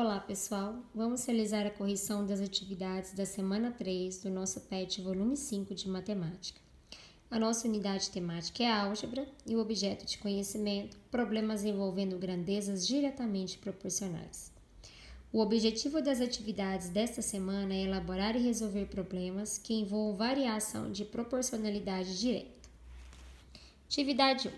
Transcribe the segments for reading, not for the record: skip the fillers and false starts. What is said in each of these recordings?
Olá pessoal, vamos realizar a correção das atividades da semana 3 do nosso PET volume 5 de matemática. A nossa unidade temática é álgebra e o objeto de conhecimento, problemas envolvendo grandezas diretamente proporcionais. O objetivo das atividades desta semana é elaborar e resolver problemas que envolvam variação de proporcionalidade direta. Atividade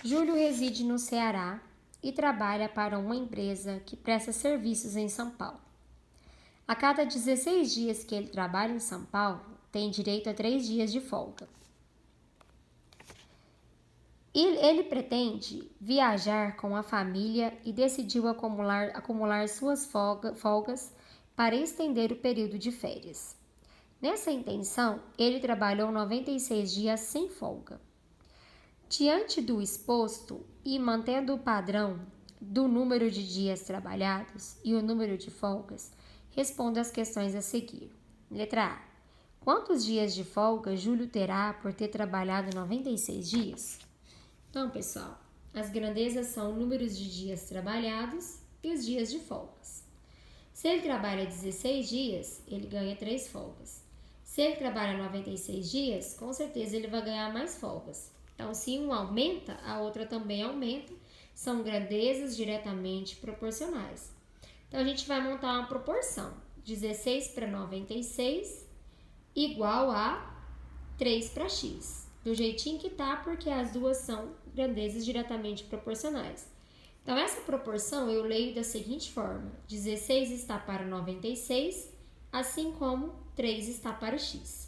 1. Júlio reside no Ceará e trabalha para uma empresa que presta serviços em São Paulo. A cada 16 dias que ele trabalha em São Paulo, tem direito a 3 dias de folga. Ele pretende viajar com a família e decidiu acumular suas folgas para estender o período de férias. Nessa intenção, ele trabalhou 96 dias sem folga. Diante do exposto e mantendo o padrão do número de dias trabalhados e o número de folgas, responda as questões a seguir. Letra A. Quantos dias de folga Júlio terá por ter trabalhado 96 dias? Então, pessoal, as grandezas são números de dias trabalhados e os dias de folgas. Se ele trabalha 16 dias, ele ganha 3 folgas. Se ele trabalha 96 dias, com certeza ele vai ganhar mais folgas. Então, se um aumenta, a outra também aumenta. São grandezas diretamente proporcionais. Então, a gente vai montar uma proporção. 16 para 96 igual a 3 para x. Do jeitinho que tá, porque as duas são grandezas diretamente proporcionais. Então, essa proporção eu leio da seguinte forma. 16 está para 96, assim como 3 está para x.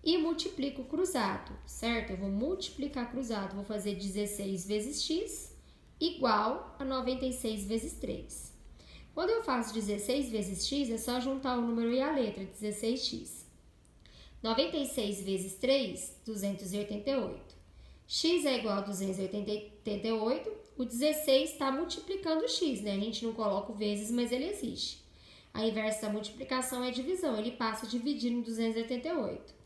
E multiplico cruzado, certo? Eu vou multiplicar cruzado, vou fazer 16 vezes x igual a 96 vezes 3. Quando eu faço 16 vezes x, é só juntar o número e a letra, 16x. 96 vezes 3, 288. X é igual a 288, o 16 está multiplicando o x, né? A gente não coloca o vezes, mas ele existe. A inversa da multiplicação é divisão, ele passa a dividir em 288.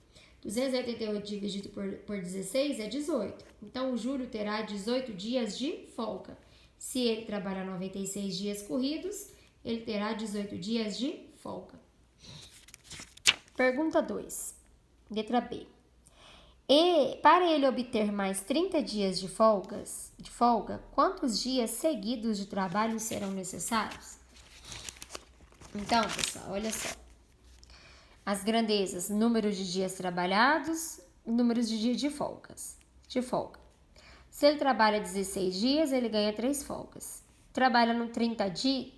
288 dividido por 16 é 18. Então, o Júlio terá 18 dias de folga. Se ele trabalhar 96 dias corridos, ele terá 18 dias de folga. Pergunta 2. Letra B. E para ele obter mais 30 dias de folga, quantos dias seguidos de trabalho serão necessários? Então, pessoal, olha só. As grandezas, número de dias trabalhados, números de dias de folga. Se ele trabalha 16 dias, ele ganha 3 folgas. Trabalha no 30 dias,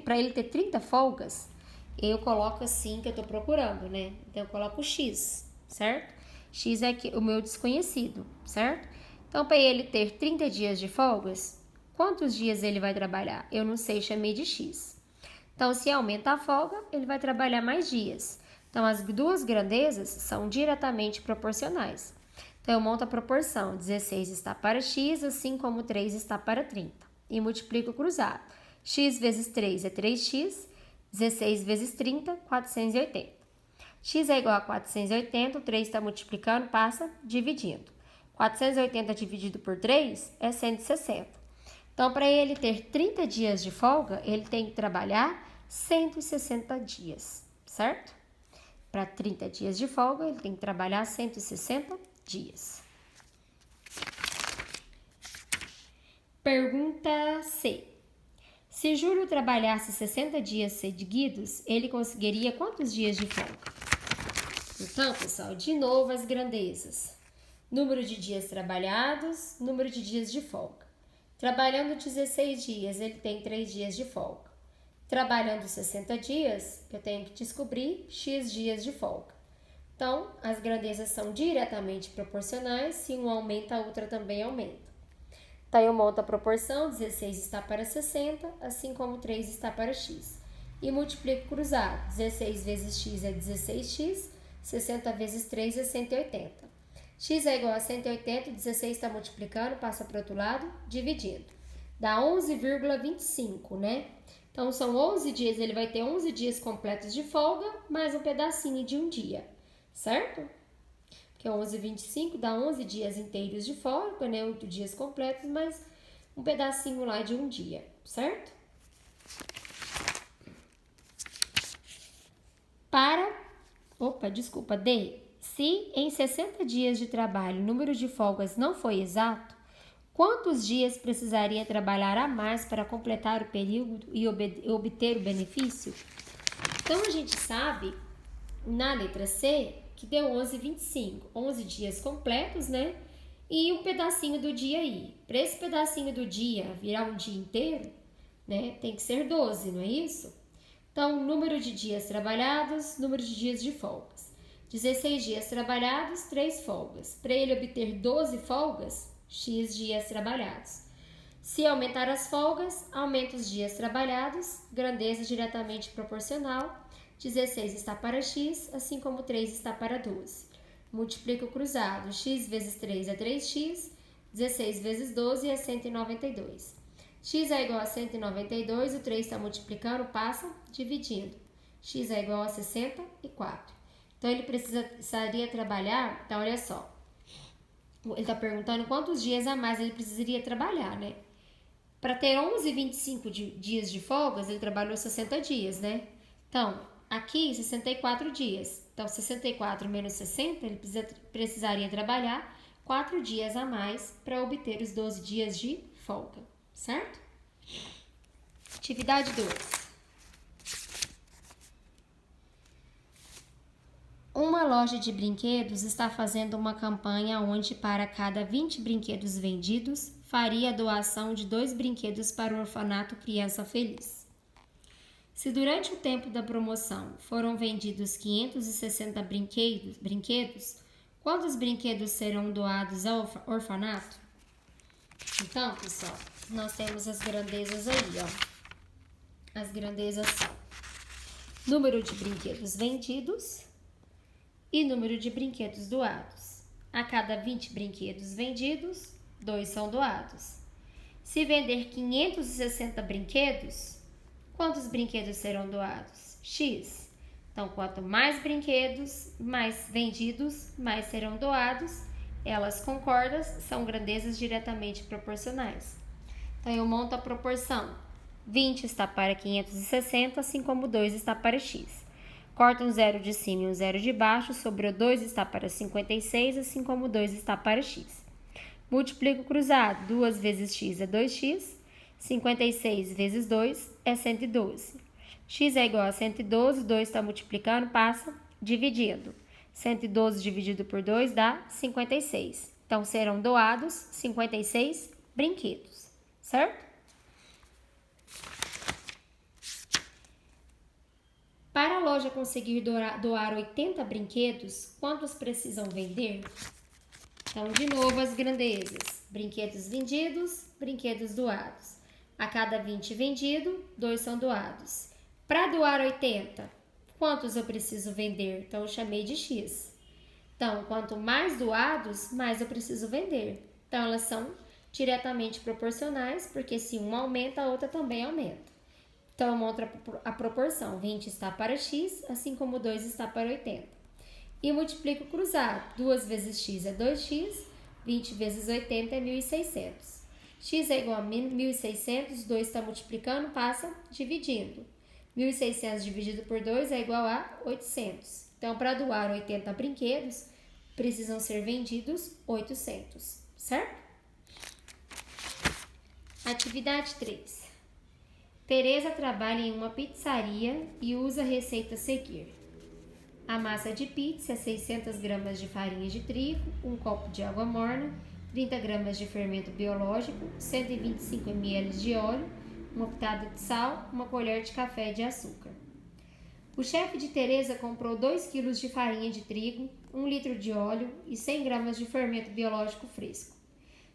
para ele ter 30 folgas, eu coloco assim que eu tô procurando, né? Então, eu coloco x, certo? X é o meu desconhecido, certo? Então, para ele ter 30 dias de folgas, quantos dias ele vai trabalhar? Eu não sei, chamei de x. Então, se aumenta a folga, ele vai trabalhar mais dias. Então, as duas grandezas são diretamente proporcionais. Então, eu monto a proporção. 16 está para x, assim como 3 está para 30. E multiplico cruzado. X vezes 3 é 3x. 16 vezes 30, 480. X é igual a 480. O 3 está multiplicando, passa dividindo. 480 dividido por 3 é 160. Então, para ele ter 30 dias de folga, ele tem que trabalhar 160 dias, certo? Para 30 dias de folga, ele tem que trabalhar 160 dias. Pergunta C. Se Júlio trabalhasse 60 dias seguidos, ele conseguiria quantos dias de folga? Então, pessoal, de novo as grandezas. Número de dias trabalhados, número de dias de folga. Trabalhando 16 dias, ele tem 3 dias de folga. Trabalhando 60 dias, eu tenho que descobrir x dias de folga. Então, as grandezas são diretamente proporcionais, se um aumenta, a outra também aumenta. Então, eu monto a proporção, 16 está para 60, assim como 3 está para x. E multiplico cruzado, 16 vezes x é 16x, 60 vezes 3 é 180. X é igual a 180, 16 está multiplicando, passa para o outro lado, dividindo. Dá 11,25, né? Então, são 11 dias, ele vai ter 11 dias completos de folga, mais um pedacinho de um dia, certo? Porque 11,25 dá 11 dias inteiros de folga, né? 8 dias completos, mais um pedacinho lá de um dia, certo? D. Se em 60 dias de trabalho o número de folgas não foi exato, quantos dias precisaria trabalhar a mais para completar o período e obter o benefício? Então, a gente sabe, na letra C, que deu 11,25. 11 dias completos, né? E um pedacinho do dia aí. Para esse pedacinho do dia virar um dia inteiro, né? Tem que ser 12, não é isso? Então, número de dias trabalhados, número de dias de folgas. 16 dias trabalhados, 3 folgas. Para ele obter 12 folgas, X dias trabalhados. Se aumentar as folgas, aumenta os dias trabalhados, grandeza diretamente proporcional. 16 está para X, assim como 3 está para 12. Multiplica o cruzado. X vezes 3 é 3x, 16 vezes 12 é 192. X é igual a 192, o 3 está multiplicando, passa dividindo. X é igual a 64. Então, ele precisaria trabalhar, então olha só. Ele está perguntando quantos dias a mais ele precisaria trabalhar, né? Para ter 11,25 dias de folgas, ele trabalhou 60 dias, né? Então, aqui 64 dias. Então, 64 menos 60, ele precisaria trabalhar 4 dias a mais para obter os 12 dias de folga, certo? Atividade 2. Uma loja de brinquedos está fazendo uma campanha onde, para cada 20 brinquedos vendidos, faria a doação de 2 brinquedos para o orfanato Criança Feliz. Se durante o tempo da promoção foram vendidos 560 brinquedos, quantos brinquedos serão doados ao orfanato? Então, pessoal, nós temos as grandezas aí, ó. As grandezas são número de brinquedos vendidos e número de brinquedos doados. A cada 20 brinquedos vendidos, 2 são doados. Se vender 560 brinquedos, quantos brinquedos serão doados? X. Então, quanto mais brinquedos, mais vendidos, mais serão doados. Elas concordam, são grandezas diretamente proporcionais. Então, eu monto a proporção. 20 está para 560, assim como 2 está para X. Corta um zero de cima e um zero de baixo, sobrou 2 está para 56, assim como 2 está para X. Multiplica o cruzado, 2 vezes X é 2X, 56 vezes 2 é 112. X é igual a 112, 2 está multiplicando, passa dividindo. 112 dividido por 2 dá 56. Então, serão doados 56 brinquedos, certo? Para a loja conseguir doar 80 brinquedos, quantos precisam vender? Então, de novo, as grandezas. Brinquedos vendidos, brinquedos doados. A cada 20 vendido, 2 são doados. Para doar 80, quantos eu preciso vender? Então, eu chamei de X. Então, quanto mais doados, mais eu preciso vender. Então, elas são diretamente proporcionais, porque se uma aumenta, a outra também aumenta. Então, eu monto a proporção. 20 está para X, assim como 2 está para 80. E multiplico o cruzado. 2 vezes X é 2X, 20 vezes 80 é 1.600. X é igual a 1.600, 2 está multiplicando, passa dividindo. 1.600 dividido por 2 é igual a 800. Então, para doar 80 brinquedos, precisam ser vendidos 800, certo? Atividade 3. Tereza trabalha em uma pizzaria e usa a receita a seguir. A massa de pizza é 600 gramas de farinha de trigo, 1 copo de água morna, 30 gramas de fermento biológico, 125 ml de óleo, uma pitada de sal, uma colher de café de açúcar. O chefe de Tereza comprou 2 kg de farinha de trigo, 1 litro de óleo e 100 gramas de fermento biológico fresco.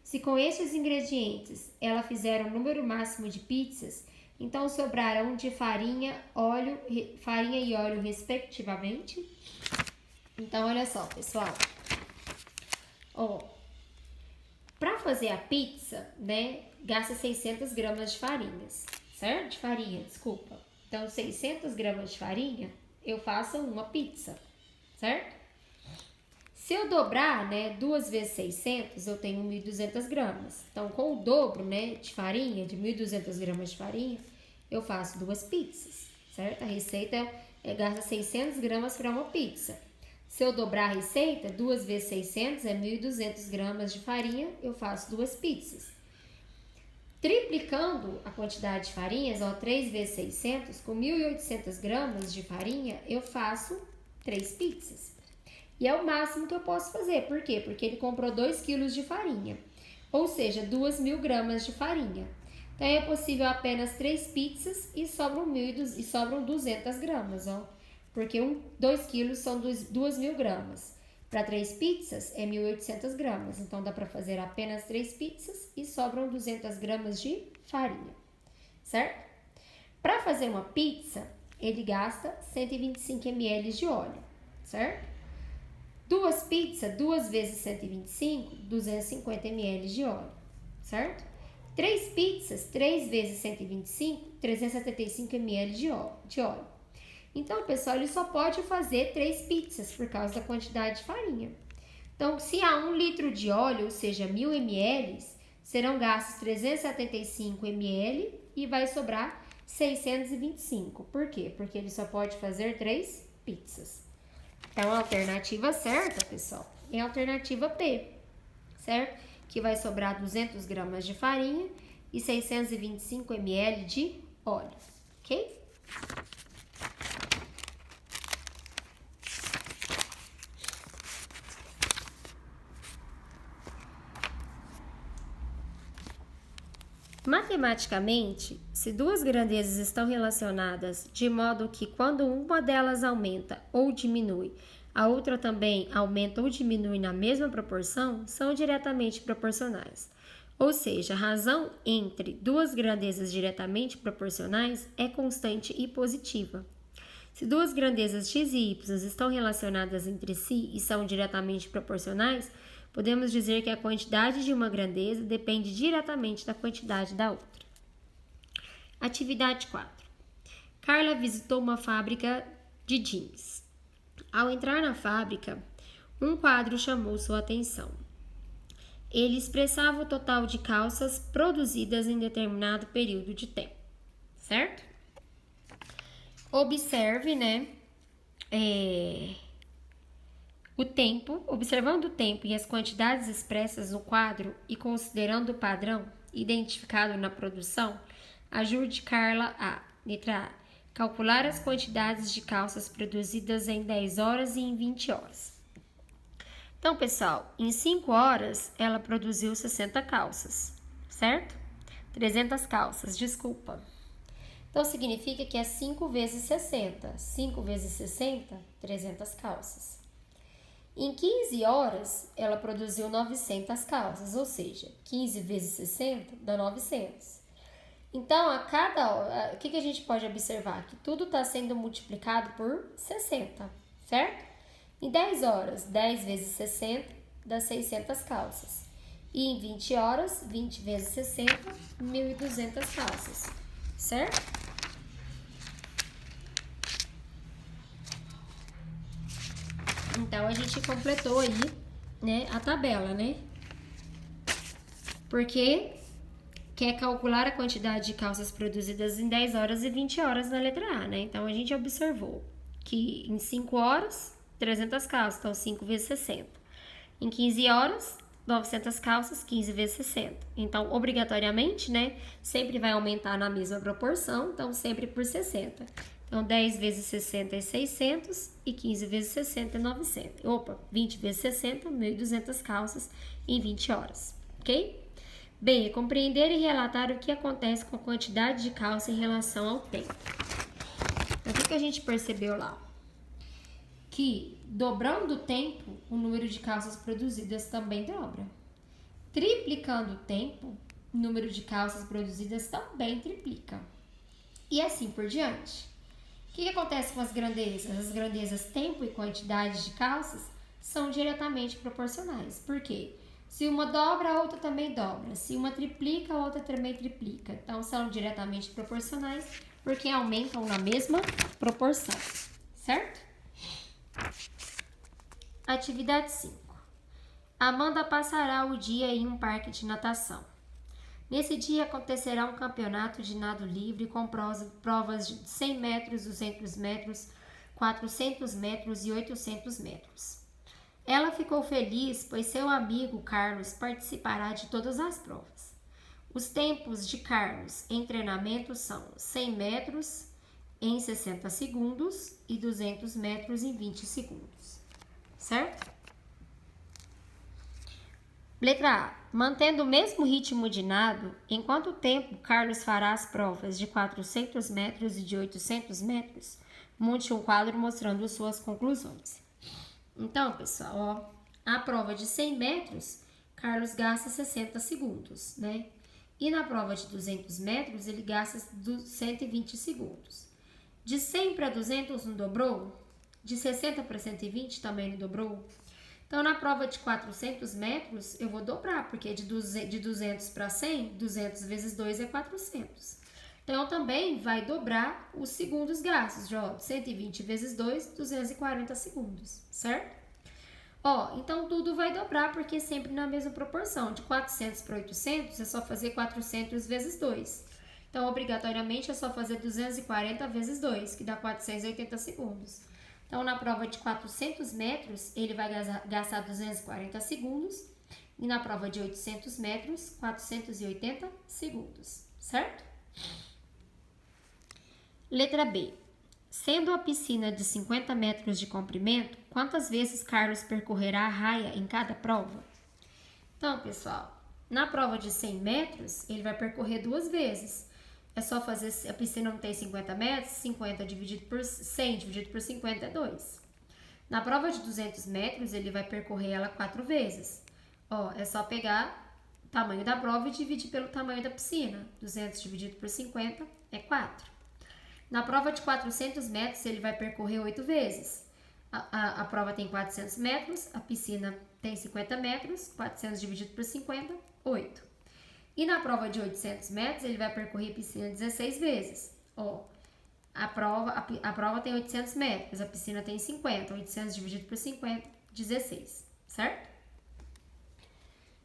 Se com estes ingredientes ela fizer um número máximo de pizzas, então sobrarão de farinha e óleo respectivamente. Então, olha só, pessoal. Para fazer a pizza, né, gasta 600 gramas de farinha, certo? De farinha, desculpa. Então, 600 gramas de farinha, eu faço uma pizza, certo? Se eu dobrar, né, 2 vezes 600, eu tenho 1.200 gramas. Então, com o dobro, né, de farinha, de 1.200 gramas de farinha, eu faço 2 pizzas, certo? A receita gasta 600 gramas para uma pizza. Se eu dobrar a receita, 2 vezes 600 é 1.200 gramas de farinha, eu faço 2 pizzas. Triplicando a quantidade de farinhas, 3 vezes 600, com 1.800 gramas de farinha, eu faço 3 pizzas. E é o máximo que eu posso fazer. Por quê? Porque ele comprou 2 quilos de farinha, ou seja, 2.000 gramas de farinha. Então, é possível apenas 3 pizzas e sobram 200 gramas, porque 2 quilos são 2.000 gramas. Para 3 pizzas é 1.800 gramas, então dá para fazer apenas 3 pizzas e sobram 200 gramas de farinha, certo? Para fazer uma pizza, ele gasta 125 ml de óleo, certo? 2 pizzas, 2 vezes 125, 250 ml de óleo, certo? 3 pizzas, 3 vezes 125, 375 ml de óleo. Então, pessoal, ele só pode fazer 3 pizzas por causa da quantidade de farinha. Então, se há 1 litro de óleo, ou seja, 1.000 ml, serão gastos 375 ml e vai sobrar 625. Por quê? Porque ele só pode fazer 3 pizzas. Então, a alternativa certa, pessoal, é a alternativa B, certo? Que vai sobrar 200 gramas de farinha e 625 ml de óleo, ok? Matematicamente, se duas grandezas estão relacionadas de modo que quando uma delas aumenta ou diminui, a outra também aumenta ou diminui na mesma proporção, são diretamente proporcionais. Ou seja, a razão entre duas grandezas diretamente proporcionais é constante e positiva. Se duas grandezas x e y estão relacionadas entre si e são diretamente proporcionais, podemos dizer que a quantidade de uma grandeza depende diretamente da quantidade da outra. Atividade 4. Carla visitou uma fábrica de jeans. Ao entrar na fábrica, um quadro chamou sua atenção. Ele expressava o total de calças produzidas em determinado período de tempo, certo? Observe, o tempo, observando o tempo e as quantidades expressas no quadro e considerando o padrão identificado na produção, ajude Carla a, letra A, calcular as quantidades de calças produzidas em 10 horas e em 20 horas. Então, pessoal, em 5 horas ela produziu 60 calças, certo? 300 calças, desculpa. Então, significa que é 5 vezes 60. 5 vezes 60, 300 calças. Em 15 horas, ela produziu 900 calças, ou seja, 15 vezes 60 dá 900. Então, a cada hora, o que a gente pode observar? Que tudo está sendo multiplicado por 60, certo? Em 10 horas, 10 vezes 60 dá 600 calças. E em 20 horas, 20 vezes 60, 1.200 calças, certo? Então, a gente completou aí, a tabela, Porque quer calcular a quantidade de calças produzidas em 10 horas e 20 horas na letra A, Então, a gente observou que em 5 horas, 300 calças, então 5 vezes 60. Em 15 horas, 900 calças, 15 vezes 60. Então, obrigatoriamente, sempre vai aumentar na mesma proporção, então sempre por 60. Então, 10 vezes 60 é 600 e 15 vezes 60 é 900. 20 vezes 60, 1.200 calças em 20 horas, ok? B. Compreender e relatar o que acontece com a quantidade de calça em relação ao tempo. Então, o que a gente percebeu lá? Que, dobrando o tempo, o número de calças produzidas também dobra. Triplicando o tempo, o número de calças produzidas também triplica. E assim por diante. O que acontece com as grandezas? As grandezas tempo e quantidade de calças são diretamente proporcionais. Por quê? Se uma dobra, a outra também dobra. Se uma triplica, a outra também triplica. Então, são diretamente proporcionais porque aumentam na mesma proporção, certo? Atividade 5. Amanda passará o dia em um parque de natação. Nesse dia acontecerá um campeonato de nado livre com provas de 100 metros, 200 metros, 400 metros e 800 metros. Ela ficou feliz, pois seu amigo Carlos participará de todas as provas. Os tempos de Carlos em treinamento são 100 metros em 60 segundos e 200 metros em 20 segundos. Certo? Letra A. Mantendo o mesmo ritmo de nado, em quanto tempo Carlos fará as provas de 400 metros e de 800 metros? Monte um quadro mostrando suas conclusões. Então, pessoal, ó, a prova de 100 metros, Carlos gasta 60 segundos, né? E na prova de 200 metros, ele gasta 120 segundos. De 100 para 200 não dobrou? De 60 para 120 também não dobrou? Então, na prova de 400 metros, eu vou dobrar, porque de 200 para 100, 200 vezes 2 é 400. Então, também vai dobrar os segundos gastos, de 120 vezes 2, 240 segundos, certo? Então tudo vai dobrar, porque é sempre na mesma proporção. De 400 para 800, é só fazer 400 vezes 2. Então, obrigatoriamente, é só fazer 240 vezes 2, que dá 480 segundos. Então, na prova de 400 metros, ele vai gastar 240 segundos. E na prova de 800 metros, 480 segundos, certo? Letra B. Sendo a piscina de 50 metros de comprimento, quantas vezes Carlos percorrerá a raia em cada prova? Então, pessoal, na prova de 100 metros, ele vai percorrer 2 vezes. É só fazer, a piscina não tem 50 metros, 50 dividido por 100 dividido por 50 é 2. Na prova de 200 metros, ele vai percorrer ela 4 vezes. É só pegar o tamanho da prova e dividir pelo tamanho da piscina. 200 dividido por 50 é 4. Na prova de 400 metros, ele vai percorrer 8 vezes. A prova tem 400 metros, a piscina tem 50 metros, 400 dividido por 50, 8. E na prova de 800 metros, ele vai percorrer a piscina 16 vezes. A prova tem 800 metros, a piscina tem 50, 800 dividido por 50, 16, certo?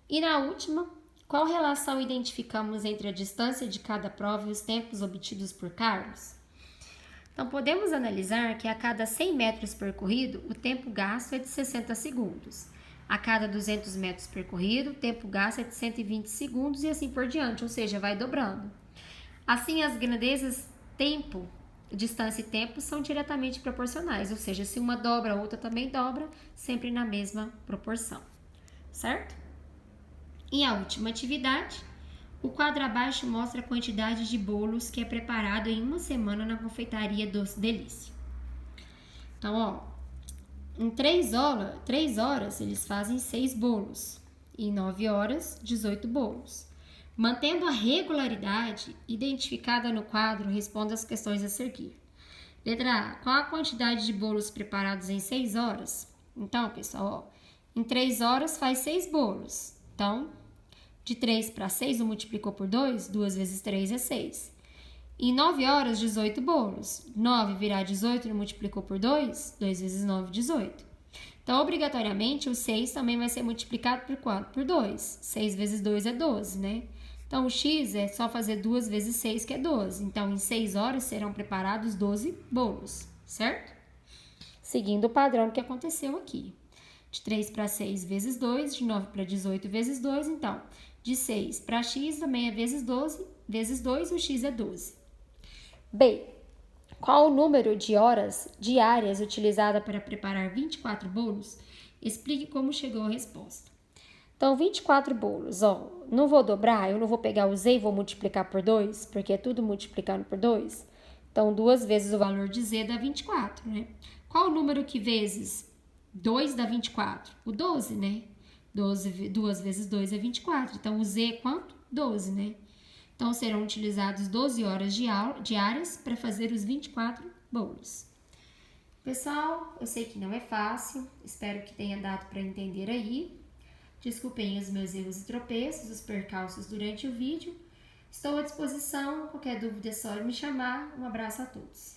E na última, qual relação identificamos entre a distância de cada prova e os tempos obtidos por Carlos? Então, podemos analisar que a cada 100 metros percorrido, o tempo gasto é de 60 segundos. A cada 200 metros percorrido, o tempo gasto é de 120 segundos e assim por diante, ou seja, vai dobrando. Assim, as grandezas tempo, distância e tempo são diretamente proporcionais, ou seja, se uma dobra, a outra também dobra, sempre na mesma proporção, certo? E a última atividade, o quadro abaixo mostra a quantidade de bolos que é preparado em uma semana na confeitaria Doce Delícia. Então, em 3 horas eles fazem 6 bolos. Em 9 horas, 18 bolos. Mantendo a regularidade identificada no quadro, responda as questões a seguir. Letra A. Qual a quantidade de bolos preparados em 6 horas? Então, pessoal, em 3 horas faz 6 bolos. Então, de 3 para 6, eu multiplicou por 2, 2 vezes 3 é 6. Em 9 horas, 18 bolos. 9 virar 18, não multiplicou por 2, 2 vezes 9, 18. Então, obrigatoriamente, o 6 também vai ser multiplicado por quanto? Por 2. 6 vezes 2 é 12, né? Então, o x é só fazer 2 vezes 6, que é 12. Então, em 6 horas serão preparados 12 bolos, certo? Seguindo o padrão que aconteceu aqui. De 3 para 6 vezes 2, de 9 para 18 vezes 2, então, de 6 para x também é vezes 12, vezes 2, o x é 12. B. Qual o número de horas diárias utilizada para preparar 24 bolos? Explique como chegou a resposta. Então, 24 bolos, não vou dobrar, eu não vou pegar o z e vou multiplicar por 2, porque é tudo multiplicando por 2. Então, 2 vezes o valor de z dá 24, né? Qual o número que vezes 2 dá 24? O 12, né? 2 vezes 2 é 24. Então, o z é quanto? 12, né? Então, serão utilizados 12 horas diárias para fazer os 24 bolos. Pessoal, eu sei que não é fácil, espero que tenha dado para entender aí. Desculpem os meus erros e tropeços, os percalços durante o vídeo. Estou à disposição, qualquer dúvida é só me chamar. Um abraço a todos.